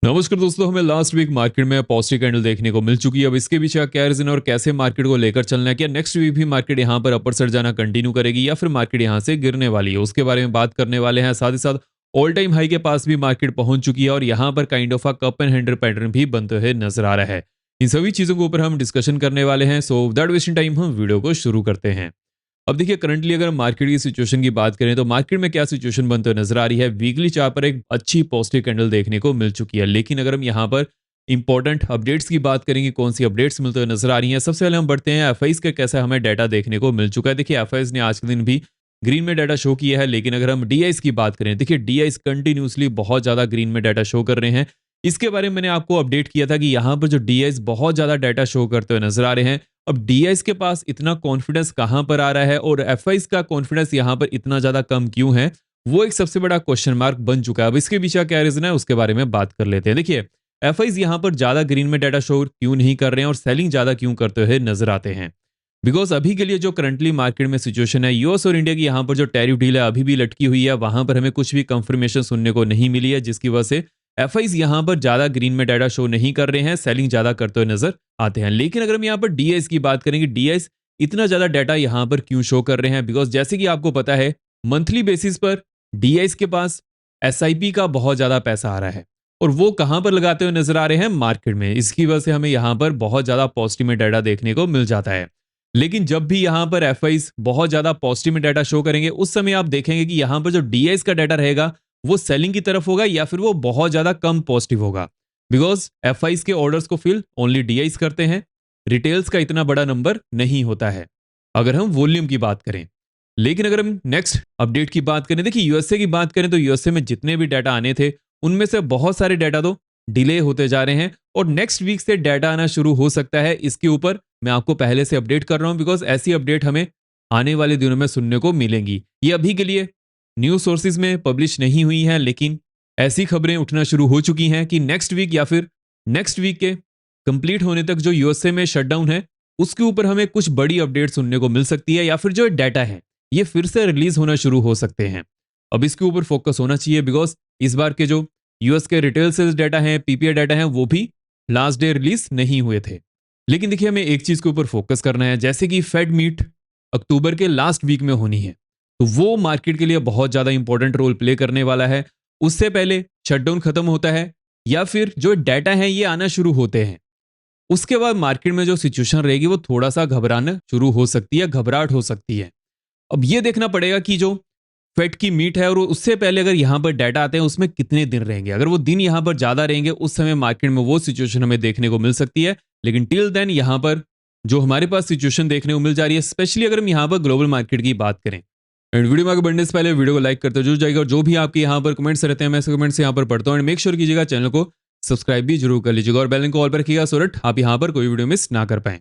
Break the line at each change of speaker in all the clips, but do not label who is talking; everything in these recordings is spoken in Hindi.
नमस्कार दोस्तों, हमें लास्ट वीक मार्केट में पॉजिटिव कैंडल देखने को मिल चुकी है। अब इसके पीछे क्या रीजन और कैसे मार्केट को लेकर चलना है, क्या नेक्स्ट वीक भी मार्केट यहां पर अपर साइड जाना कंटिन्यू करेगी या फिर मार्केट यहां से गिरने वाली है, उसके बारे में बात करने वाले हैं। साथ ही साथ ऑल टाइम हाई के पास भी मार्केट पहुंच चुकी है और यहां पर kind of a cup and handle pattern भी बनते हुए नजर आ रहा है। इन सभी चीजों के ऊपर हम डिस्कशन करने वाले हैं। सो विदाउट वेस्टिंग टाइम हम वीडियो को शुरू करते हैं। अब देखिए, करंटली अगर मार्केट की सिचुएशन की बात करें तो मार्केट में क्या सिचुएशन बनते हुए नजर आ रही है। वीकली चार्ट पर एक अच्छी पॉजिटिव कैंडल देखने को मिल चुकी है, लेकिन अगर हम यहाँ पर इंपॉर्टेंट अपडेट्स की बात करेंगे, कौन सी अपडेट्स मिलते हुए नजर आ रही हैं। सबसे पहले हम बढ़ते हैं एफआईज का कैसा हमें डाटा देखने को मिल चुका है। देखिए, एफआईज ने आज के दिन भी ग्रीन में डाटा शो किया है, लेकिन अगर हम डीआईज की बात करें, देखिए डीआईज कंटिन्यूसली बहुत ज्यादा ग्रीन में डाटा शो कर रहे हैं। इसके बारे में मैंने आपको अपडेट किया था कि यहाँ पर जो डीआईज बहुत ज्यादा डाटा शो करते हुए नजर आ रहे हैं। अब डीआईज के पास इतना कॉन्फिडेंस कहां पर आ रहा है और एफआईज का कॉन्फिडेंस यहां पर इतना ज्यादा कम क्यों है, वो एक सबसे बड़ा क्वेश्चन मार्क बन चुका है। अब इसके पीछे क्या रीजन है, उसके बारे में बात कर लेते हैं। देखिए, एफआईज यहां पर ज्यादा ग्रीन में डाटा शो क्यों नहीं कर रहे हैं और सेलिंग ज्यादा क्यों करते हुए नजर आते हैं। बिकॉज अभी के लिए जो करंटली मार्केट में सिचुएशन है, यूएस और इंडिया की यहां पर जो टैरिफ डील है अभी भी लटकी हुई है, वहां पर हमें कुछ भी कंफर्मेशन सुनने को नहीं मिली है, जिसकी वजह से एफआईज यहां पर ज्यादा ग्रीन में डाटा शो नहीं कर रहे हैं, सेलिंग ज्यादा करते हुए नजर आते हैं। लेकिन अगर हम यहां पर डीआईज की बात करेंगे, डीआईज इतना ज्यादा डाटा यहां पर क्यों शो कर रहे हैं, बिकॉज जैसे कि आपको पता है मंथली बेसिस पर डीआईज के पास एसआईपी का बहुत ज्यादा पैसा आ रहा है और वो कहां पर लगाते हुए नजर आ रहे हैं, मार्केट में। इसकी वजह से हमें यहां पर बहुत ज्यादा पॉजिटिव में डाटा देखने को मिल जाता है। लेकिन जब भी यहां पर एफआईज बहुत ज्यादा पॉजिटिव में डाटा शो करेंगे, उस समय आप देखेंगे कि यहां पर जो डीआईज का डाटा रहेगा वो सेलिंग की तरफ होगा या फिर वो बहुत ज्यादा कम पॉजिटिव होगा। बिकॉज एफआईज के ऑर्डर्स को फिल ओनली डीआईज करते हैं, रिटेल्स का इतना बड़ा नंबर नहीं होता है अगर हम वॉल्यूम की बात करें। लेकिन अगर हम नेक्स्ट अपडेट की बात करें, देखिए यूएसए की बात करें तो यूएसए में जितने भी डाटा आने थे उनमें से बहुत सारे डाटा तो डिले होते जा रहे हैं और नेक्स्ट वीक से डाटा आना शुरू हो सकता है। इसके ऊपर मैं आपको पहले से अपडेट कर रहा हूं, बिकॉज ऐसी अपडेट हमें आने वाले दिनों में सुनने को मिलेंगी। ये अभी के लिए न्यूज सोर्सेज में पब्लिश नहीं हुई है, लेकिन ऐसी खबरें उठना शुरू हो चुकी हैं कि नेक्स्ट वीक या फिर नेक्स्ट वीक के कंप्लीट होने तक जो यूएसए में शटडाउन है उसके ऊपर हमें कुछ बड़ी अपडेट सुनने को मिल सकती है, या फिर जो डाटा है ये फिर से रिलीज होना शुरू हो सकते हैं। अब इसके ऊपर फोकस होना चाहिए, बिकॉज इस बार के जो यूएस के रिटेल सेल्स डाटा है, पीपीआई डाटा है, वो भी लास्ट डे रिलीज नहीं हुए थे। लेकिन देखिए, हमें एक चीज के ऊपर फोकस करना है, जैसे कि फेड मीट अक्टूबर के लास्ट वीक में होनी है, तो वो मार्केट के लिए बहुत ज्यादा इंपॉर्टेंट रोल प्ले करने वाला है। उससे पहले शटडाउन खत्म होता है या फिर जो डाटा है ये आना शुरू होते हैं, उसके बाद मार्केट में जो सिचुएशन रहेगी वो थोड़ा सा घबराना शुरू हो सकती है, घबराहट हो सकती है। अब ये देखना पड़ेगा कि जो फेड की मीट है और उससे पहले अगर यहां पर डाटा आते हैं उसमें कितने दिन रहेंगे। अगर वो दिन यहां पर ज्यादा रहेंगे उस समय मार्केट में वो सिचुएशन हमें देखने को मिल सकती है। लेकिन टिल देन यहां पर जो हमारे पास सिचुएशन देखने को मिल जा रही है, स्पेशली अगर हम यहां पर ग्लोबल मार्केट की बात करें। एंड वीडियो में आगे बढ़ने से पहले वीडियो को लाइक करते जरूर जाएगा और जो भी आपके यहाँ पर कमेंट्स रहते हैं मैं कमेंट्स यहाँ पर पढ़ता हूँ। एंड मेक श्योर कीजिएगा चैनल को सब्सक्राइब भी जरूर कर लीजिएगा और बेल आइकन को ऑल पर रखिएगा सो दैट आप यहाँ पर कोई वीडियो मिस ना कर पाएं।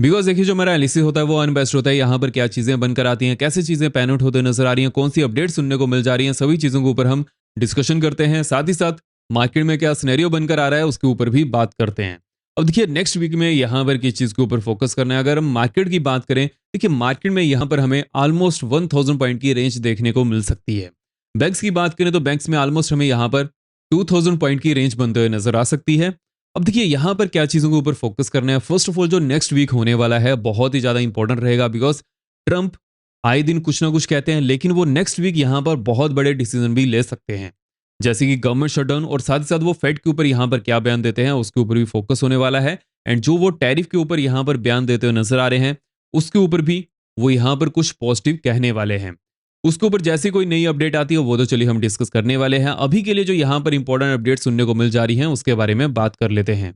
बिकॉज देखिए, जो हमारा एनालिसिस होता है वो अनबेस्ट होता है। यहाँ पर क्या चीजें बनकर आती हैं, कैसे चीजें पैन आउट होते नजर आ रही हैं, कौन सी अपडेट सुनने को मिल जा रही हैं, सभी चीजों के ऊपर हम डिस्कशन करते हैं। साथ ही साथ मार्केट में क्या सिनेरियो बनकर आ रहा है उसके ऊपर भी बात करते हैं। अब देखिए, नेक्स्ट वीक में यहाँ पर किस चीज के ऊपर फोकस करना है। अगर हम मार्केट की बात करें, देखिए मार्केट में यहाँ पर हमें ऑलमोस्ट 1000 पॉइंट की रेंज देखने को मिल सकती है। बैंक्स की बात करें तो बैंक्स में ऑलमोस्ट हमें यहाँ पर 2000 पॉइंट की रेंज बनते हुए नजर आ सकती है। अब देखिए, यहां पर क्या चीजों के ऊपर फोकस करना है। फर्स्ट ऑफ ऑल, जो नेक्स्ट वीक होने वाला है बहुत ही ज्यादा इंपॉर्टेंट रहेगा, बिकॉज ट्रंप आए दिन कुछ ना कुछ कहते हैं, लेकिन वो नेक्स्ट वीक यहां पर बहुत बड़े डिसीजन भी ले सकते हैं, जैसे कि गवर्नमेंट शटडाउन, और साथ ही साथ वो फेड के ऊपर यहां पर क्या बयान देते हैं उसके ऊपर भी फोकस होने वाला है। एंड जो वो टैरिफ के ऊपर यहां पर बयान देते हुए नजर आ रहे हैं उसके ऊपर भी वो यहां पर कुछ पॉजिटिव कहने वाले हैं। उसके ऊपर जैसे कोई नई अपडेट आती है वो तो चलिए हम डिस्कस करने वाले हैं। अभी के लिए जो यहाँ पर इंपॉर्टेंट अपडेट सुनने को मिल जा रही हैं उसके बारे में बात कर लेते हैं।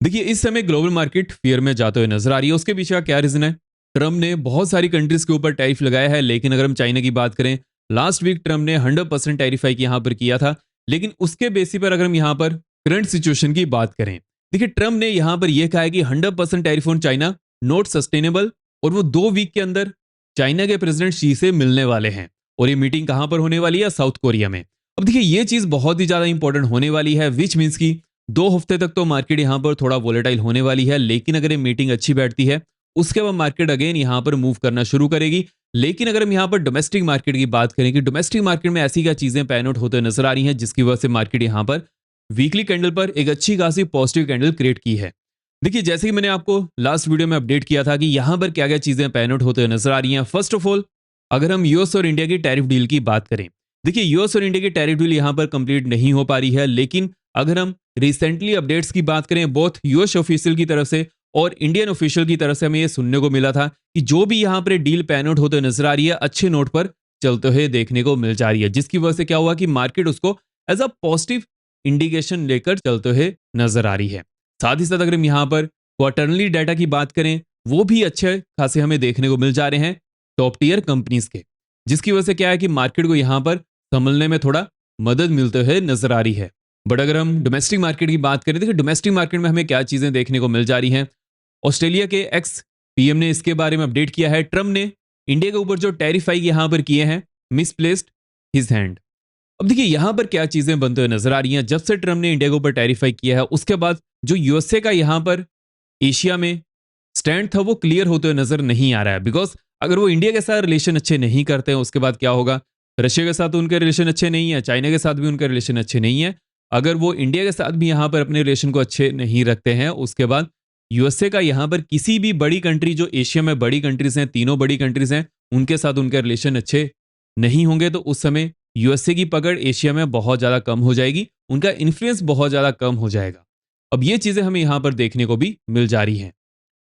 देखिए, इस समय ग्लोबल मार्केट फियर में जाते हुए नजर आ रही है। उसके पीछे का क्या रीजन है? ट्रम्प ने बहुत सारी कंट्रीज के ऊपर टैरिफ लगाया है, लेकिन अगर हम चाइना की बात करें, लास्ट वीक ट्रम्प ने 100% टैरिफ हाइक यहाँ पर किया था। लेकिन उसके बेसिस पर अगर हम यहाँ पर करंट सिचुएशन की बात करें, देखिए ट्रम्प ने यहाँ पर यह कहा है कि 100% tariff on China not sustainable, और वो 2 वीक के अंदर चाइना के प्रेसिडेंट शी से मिलने वाले हैं। और ये मीटिंग कहां पर होने वाली है? साउथ कोरिया में। अब देखिए, ये चीज बहुत ही ज्यादा इंपॉर्टेंट होने वाली है, विच मीन्स की 2 हफ्ते तक तो मार्केट यहां पर थोड़ा वोलेटाइल होने वाली है। लेकिन अगर ये मीटिंग अच्छी बैठती है उसके बाद मार्केट अगेन यहां पर मूव करना शुरू करेगी। लेकिन अगर हम यहां पर डोमेस्टिक मार्केट की बात करें कि डोमेस्टिक मार्केट में ऐसी क्या चीजें पैन आउट होते नजर आ रही हैं जिसकी वजह से मार्केट यहां पर वीकली कैंडल पर एक अच्छी खासी पॉजिटिव कैंडल क्रिएट की है। देखिए जैसे कि मैंने आपको लास्ट वीडियो में अपडेट किया था कि यहां पर क्या क्या चीजें पैन आउट होते हुए नजर आ रही हैं। फर्स्ट ऑफ ऑल अगर हम यूएस और इंडिया की टैरिफ डील की बात करें, देखिए यूएस और इंडिया की टैरिफ डील यहां पर कंप्लीट नहीं हो पा रही है, लेकिन अगर हम रिसेंटली अपडेट्स की बात करें बोथ यूएस ऑफिशियल की तरफ से और इंडियन ऑफिशियल की तरफ से हमें यह सुनने को मिला था कि जो भी यहां पर डील पैन आउट होते नजर आ रही है अच्छे नोट पर चलते हुए देखने को मिल जा रही है, जिसकी वजह से क्या हुआ कि मार्केट उसको एज अ पॉजिटिव इंडिकेशन लेकर चलते हुए नजर आ रही है। साथ ही साथ अगर हम यहाँ पर क्वार्टरली डाटा की बात करें, वो भी अच्छे खासे हमें देखने को मिल जा रहे हैं टॉप टीयर कंपनीज के, जिसकी वजह से क्या है कि मार्केट को यहाँ पर संभलने में थोड़ा मदद मिलते हुए नजर आ रही है। बट अगर हम डोमेस्टिक मार्केट की बात करें, देखिए डोमेस्टिक मार्केट में हमें क्या चीजें देखने को मिल जा रही हैं। ऑस्ट्रेलिया के एक्स पीएम ने इसके बारे में अपडेट किया है, ट्रम्प ने इंडिया के ऊपर जो टैरिफ हाइक यहाँ पर किए हैं, मिसप्लेस्ड हिज हैंड। अब देखिए यहां पर क्या चीजें बनते हुए नजर आ रही हैं। जब से ट्रम्प ने इंडिया के ऊपर टैरिफ हाइक किया है, उसके बाद जो यूएसए का यहां पर एशिया में स्टैंड था वो क्लियर होते हुए नजर नहीं आ रहा है। बिकॉज अगर वो इंडिया के साथ रिलेशन अच्छे नहीं करते हैं, उसके बाद क्या होगा, रशिया के साथ तो उनके रिलेशन अच्छे नहीं है, चाइना के साथ भी उनके रिलेशन अच्छे नहीं है। अगर वो इंडिया के साथ भी यहाँ पर अपने रिलेशन को अच्छे नहीं रखते हैं, उसके बाद यूएसए का यहाँ पर किसी भी बड़ी कंट्री जो एशिया में बड़ी कंट्रीज हैं, तीनों बड़ी कंट्रीज हैं, उनके साथ उनके रिलेशन अच्छे नहीं होंगे, तो उस समय यूएसए की पकड़ एशिया में बहुत ज्यादा कम हो जाएगी, उनका इन्फ्लुएंस बहुत ज्यादा कम हो जाएगा। अब ये चीजें हमें यहां पर देखने को भी मिल जा रही हैं।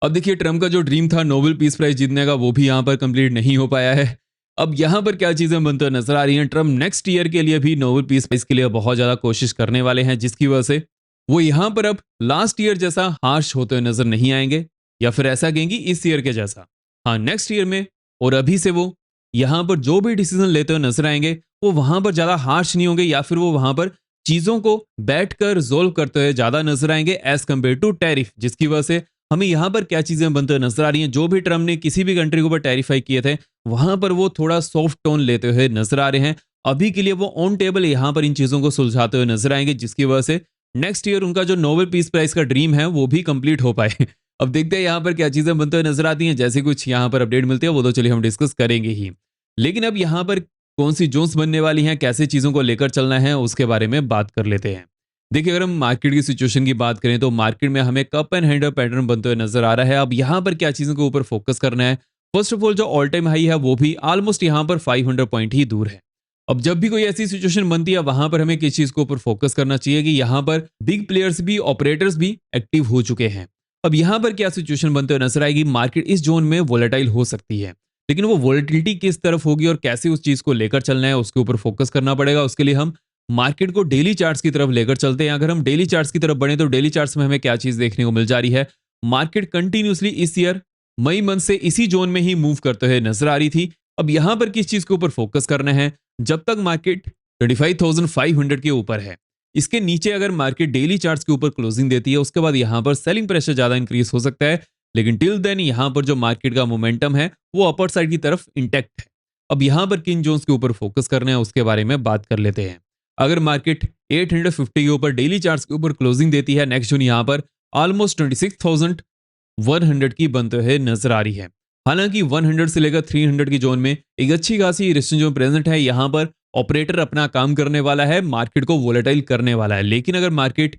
अब देखिए ट्रम्प का जो ड्रीम था नोबेल पीस प्राइज जीतने का, वो भी यहां पर कंप्लीट नहीं हो पाया है। अब यहां पर क्या चीजें बनते हुए नजर आ रही हैं, ट्रम्प नेक्स्ट ईयर के लिए भी नोबेल पीस प्राइज के लिए बहुत ज्यादा कोशिश करने वाले हैं, जिसकी वजह से वो यहां पर अब लास्ट ईयर जैसा हार्श होते हुए नजर नहीं आएंगे, या फिर ऐसा कहेंगे इस ईयर के जैसा। हाँ, नेक्स्ट ईयर में और अभी से वो यहां पर जो भी डिसीजन लेते हुए नजर आएंगे वो वहां पर ज्यादा हार्श नहीं होंगे, या फिर वो वहां पर चीजों को बैठकर रिजोल्व करते हुए ज्यादा नजर आएंगे एज कंपेयर टू टैरिफ, जिसकी वजह से हमें यहां पर क्या चीजें बनते हुए नजर आ रही हैं। जो भी ट्रम्प ने किसी भी कंट्री के ऊपर टैरिफाई किए थे, वहां पर वो थोड़ा सॉफ्ट टोन लेते हुए नजर आ रहे हैं। अभी के लिए वो ऑन टेबल यहां पर इन चीजों को सुलझाते हुए नजर आएंगे, जिसकी वजह से नेक्स्ट ईयर उनका जो नोबेल पीस प्राइज का ड्रीम है वो भी कंप्लीट हो पाए। अब देखते हैं यहाँ पर क्या चीजें बनते हुए नजर आती हैं। जैसे कुछ यहाँ पर अपडेट मिलती है वो तो चलिए हम डिस्कस करेंगे ही, लेकिन अब यहाँ पर कौन सी जोन्स बनने वाली हैं, कैसे चीजों को लेकर चलना है, उसके बारे में बात कर लेते हैं। देखिए अगर हम मार्केट की सिचुएशन की बात करें तो मार्केट में हमें कप एंड हैंडल पैटर्न बनते हुए नजर आ रहा है। अब यहाँ पर क्या चीजों के ऊपर फोकस करना है, फर्स्ट ऑफ ऑल जो ऑल टाइम हाई है वो भी ऑलमोस्ट यहाँ पर 500 पॉइंट ही दूर है। अब जब भी कोई ऐसी सिचुएशन बनती है वहां पर हमें किस चीज के ऊपर फोकस करना चाहिए कि यहाँ पर बिग प्लेयर्स भी, ऑपरेटर्स भी एक्टिव हो चुके हैं। अब यहाँ पर क्या सिचुएशन बनते हुए नजर आएगी, मार्केट इस जोन में वोलेटाइल हो सकती है, लेकिन वो वोलेटिलिटी किस तरफ होगी और कैसे उस चीज को लेकर चलना है उसके ऊपर फोकस करना पड़ेगा। उसके लिए हम मार्केट को डेली चार्ट्स की तरफ लेकर चलते हैं। अगर हम डेली चार्ट्स की तरफ बढ़े तो डेली चार्ट्स में हमें क्या चीज देखने को मिल जा रही है, मार्केट कंटिन्यूसली इस ईयर मई मंथ से इसी जोन में ही मूव करते हुए नजर आ रही थी। अब यहां पर किस चीज के ऊपर फोकस करना है, जब तक मार्केट 25,500 के ऊपर है, इसके नीचे अगर मार्केट डेली चार्ट्स के ऊपर क्लोजिंग देती है, उसके बाद यहां पर सेलिंग प्रेशर ज्यादा इंक्रीज हो सकता है। लेकिन टिल देन यहां पर जो मार्केट का मोमेंटम है वो अपर साइड की तरफ इंटैक्ट है। अब यहां पर किन जोन्स के ऊपर फोकस करना है उसके बारे में बात कर लेते हैं। अगर मार्केट 850 के ऊपर डेली चार्ट्स के ऊपर क्लोजिंग देती है, नेक्स्ट जोन यहां पर ऑलमोस्ट 26,100 की बनते हुए नजर आ रही है। हालांकि 100 से लेकर 300 की जोन में एक अच्छी खासी रेजिस्टेंस जोन प्रेजेंट है, यहां पर ऑपरेटर अपना काम करने वाला है, मार्केट को वोलेटाइल करने वाला है। लेकिन अगर मार्केट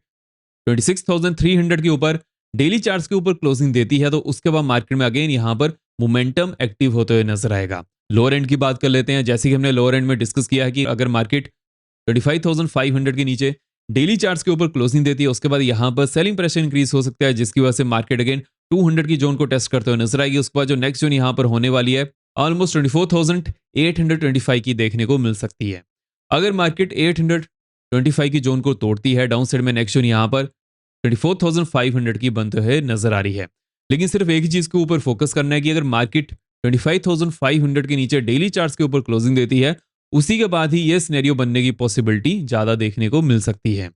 26,300 के ऊपर डेली चार्ट्स के ऊपर क्लोजिंग देती है तो उसके बाद मार्केट में अगेन यहां पर मोमेंटम एक्टिव होते हुए नजर आएगा। लोअर एंड की बात कर लेते हैं। जैसे कि हमने लोअर एंड में डिस्कस किया है कि अगर मार्केट 25,500 के नीचे डेली चार्ट्स के ऊपर क्लोजिंग देती है, उसके बाद यहां पर सेलिंग प्रेशर इंक्रीज हो सकता है, जिसकी वजह से मार्केट अगेन 200 की जोन को टेस्ट करते हुए नजर आएगी। उसके बाद जो नेक्स्ट जोन यहां पर होने वाली है ऑलमोस्ट 24,825 की देखने को मिल सकती है। अगर मार्केट 825 की जोन को तोड़ती है, डाउन साइड में नेक्स्ट जोन यहां पर 24,500 की बनते हुए नजर आ रही है। लेकिन सिर्फ एक ही चीज के ऊपर फोकस करना है कि अगर मार्केट 25,500 के नीचे डेली चार्ट्स के ऊपर क्लोजिंग देती है, उसी के बाद ही यह सिनेरियो बनने की पॉसिबिलिटी ज्यादा देखने को मिल सकती है।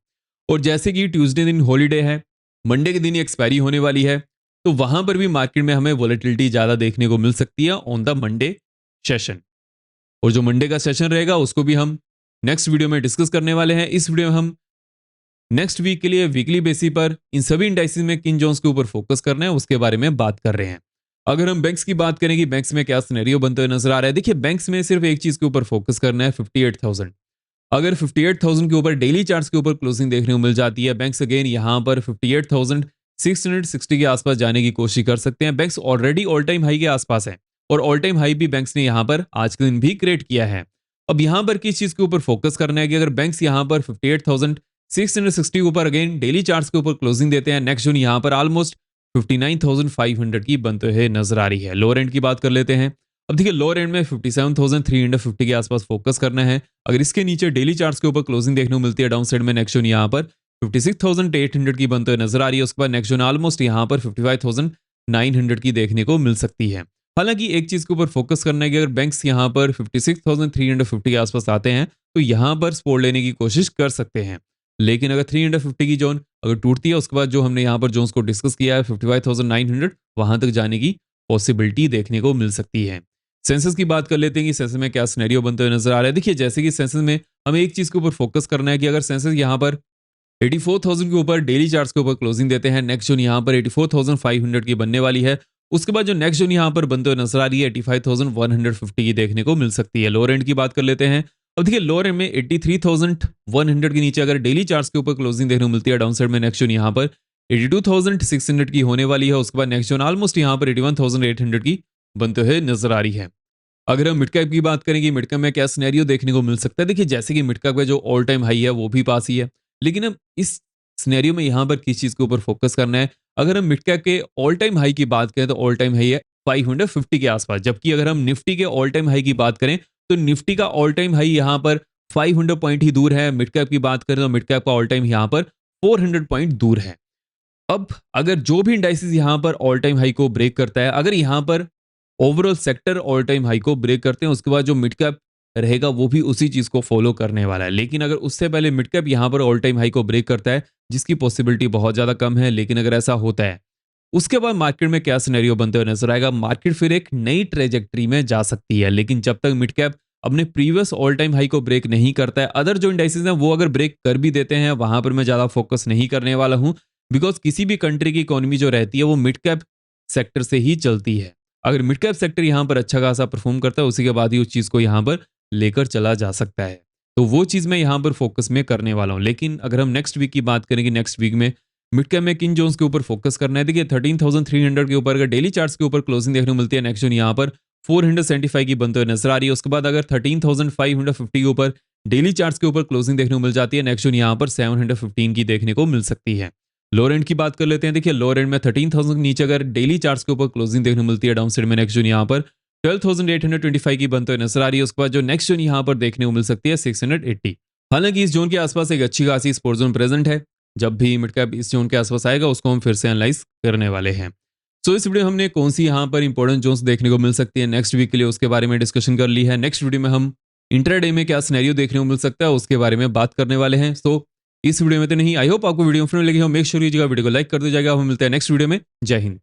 और जैसे कि ट्यूसडे दिन हॉलीडे है, मंडे के दिन ही एक्सपायरी होने वाली है, तो वहां पर भी मार्केट में हमें वोलेटिलिटी ज्यादा देखने को मिल सकती है ऑन द मंडे सेशन। और जो मंडे का सेशन रहेगा उसको भी हम नेक्स्ट वीडियो में डिस्कस करने वाले हैं। इस वीडियो में हम नेक्स्ट वीक के लिए वीकली बेसिस पर इन सभी इंडाइसिस में किन जोन्स के ऊपर फोकस करना है उसके बारे में बात कर रहे हैं। अगर हम बैंक्स की बात करें कि बैंक्स में क्या सिनेरियो बनते हुए नजर आ रहा है, देखिए बैंक्स में सिर्फ एक चीज के ऊपर फोकस करना है, 58,000। अगर 58,000 के ऊपर डेली चार्ट्स के ऊपर क्लोजिंग देखने को मिल जाती है, बैंक्स अगेन यहाँ पर 58,660 के आसपास जाने की कोशिश कर सकते हैं। Banks already all time high के आसपास है और ऑल टाइम हाई भी बैंक्स ने यहाँ पर आज के दिन भी क्रिएट किया है। अब यहाँ पर किस चीज के ऊपर फोकस करना है कि अगर बैंक्स यहाँ पर 58,660 के ऊपर अगेन डेली चार्ट्स के ऊपर क्लोजिंग देते हैं, नेक्स्ट जोन यहाँ पर ऑलमोस्ट 59,500 की बनते हुए नजर आ रही है। लोअर एंड की बात कर लेते हैं। अब देखिए लोअर एंड में 57,350 के आसपास फोकस करना है। अगर इसके नीचे डेली चार्ट्स के ऊपर क्लोजिंग देखने को मिलती है डाउन साइड में, नेक्स्ट जोन यहाँ पर 56,800 की बनते हुए नजर आ रही है। उसके बाद नेक्स्ट जोन ऑलमोस्ट यहाँ पर 55,900 की देखने को मिल सकती है। हालांकि एक चीज के ऊपर फोकस करना है कि अगर बैंक्स यहाँ पर 56,350 के आसपास आते हैं तो यहाँ पर सपोर्ट लेने की कोशिश कर सकते हैं। लेकिन अगर 350 की जोन अगर टूटती है, उसके बाद जो हमने यहाँ पर जोन्स को डिस्कस किया है 55,900, वहां तक जाने की पॉसिबिलिटी देखने को मिल सकती है। सेंसेस की बात कर लेते हैं कि सेंसेस में क्या सिनेरियो बनते हुए नजर आ रहा है। देखिए जैसे कि सेंसेस में हमें एक चीज के ऊपर फोकस करना है कि अगर सेंसेस यहाँ पर 84,000 के ऊपर डेली चार्ट्स के ऊपर क्लोजिंग देते हैं, नेक्स्ट जोन यहाँ पर 84,500 की बनने वाली है। उसके बाद जो नेक्स्ट जोन यहाँ पर बनते हुए नजर आ रही है 85,150 की देखने को मिल सकती है। लोअर एंड की बात कर लेते हैं। अब देखिए लोअर एंड में 83,100 के नीचे अगर डेली चार्ट्स के ऊपर क्लोजिंग देखने को मिलती है डाउन साइड में, नेक्स्ट जोन यहाँ पर 82,600 की होने वाली है। उसके बाद नेक्स्ट जोन ऑलमोस्ट यहाँ पर 81,800 की बनते हुए नजर आ रही है। अगर हम मिड कैप की बात करेंगे, मिड कैप में क्या सिनेरियो देखने को मिल सकता है। देखिए जैसे कि मिड कैप का जो ऑल टाइम हाई है वो भी पास ही है, लेकिन हम इस सिनेरियो में यहाँ पर किस चीज के ऊपर फोकस करना है। अगर हम मिड कैप के ऑल टाइम हाई की बात करें तो ऑल टाइम हाई है 550 के आसपास, जबकि अगर हम निफ्टी के ऑल टाइम हाई की बात करें तो निफ्टी का ऑल टाइम हाई यहाँ पर 500 पॉइंट ही दूर है। मिड कैप की बात करें तो मिड कैप का ऑल टाइम यहाँ पर 400 पॉइंट दूर है। अब अगर जो भी इंडाइसिस यहाँ पर ऑल टाइम हाई को ब्रेक करता है, अगर यहाँ पर overall sector all time high को ब्रेक करते हैं, उसके बाद जो मिड कैप रहेगा वो भी उसी चीज को फॉलो करने वाला है। लेकिन अगर उससे पहले मिड कैप यहाँ पर ऑल टाइम हाई को ब्रेक करता है, जिसकी पॉसिबिलिटी बहुत ज्यादा कम है, लेकिन अगर ऐसा होता है उसके बाद मार्केट में क्या सिनेरियो बनते हुए नजर आएगा। मार्केट फिर एक नई ट्रेजेक्ट्री में जा सकती है, लेकिन जब तक मिड कैप अपने प्रीवियस ऑल टाइम हाई को ब्रेक नहीं करता है, अदर जो इंडाइसेस हैं वो अगर ब्रेक कर भी देते हैं, वहां पर मैं ज्यादा फोकस नहीं करने वाला हूं। बिकॉज किसी भी कंट्री की इकोनॉमी जो रहती है वो मिड कैप सेक्टर से ही चलती है। अगर मिड कैप सेक्टर यहाँ पर अच्छा खासा परफॉर्म करता है, उसी के बाद ही उस चीज को यहाँ पर लेकर चला जा सकता है। तो वो चीज मैं यहाँ पर फोकस में करने वाला हूँ। लेकिन अगर हम नेक्स्ट वीक की बात करेंगे, नेक्स्ट वीक में मिड कैप में किन जोन्स के ऊपर फोकस करना है। देखिए 13,300 के ऊपर अगर डेली चार्ट्स के ऊपर क्लोजिंग देखने को मिलती है, नेक्स्ट जोन यहाँ पर 475 की बनते हुए नजर आ रही है। उसके बाद अगर 13,550 के ऊपर डेली चार्ट्स के ऊपर क्लोजिंग देखने को मिल जाती है, नेक्स्ट जोन यहाँ पर 715 की देखने को मिल सकती है। लोअर एंड की बात कर लेते हैं। देखिए लोअर एंड में 13,000 के नीचे अगर डेली चार्ट्स के ऊपर क्लोजिंग देखने को मिलती है डाउन साइड में, नेक्स्ट जोन यहाँ पर 12,825 की बनते हुए नजर आ रही है। उसके बाद जो नेक्स्ट जोन यहाँ पर देखने को मिल सकती है 680। हालांकि इस जोन के आसपास एक अच्छी खासी सपोर्ट जोन प्रेजेंट है। जब भी मिड कैप इस जोन के आसपास आएगा उसको हम फिर से एनालाइज करने वाले हैं। सो इस वीडियो में हमने कौन सी यहाँ पर इंपॉर्टेंट जोन्स देखने को मिल सकती है नेक्स्ट वीक के लिए, उसके बारे में डिस्कशन कर ली है। नेक्स्ट वीडियो में हम इंट्राडे में क्या सिनेरियो देखने को मिल सकता है उसके बारे में बात करने वाले हैं। सो इस वीडियो में तो नहीं, आई होप आपको वीडियो फ्रेंड लगी हो। मेक श्योर कीजिएगा वीडियो को लाइक कर दीजिएगा। हम मिलते हैं नेक्स्ट वीडियो में। जय हिंद।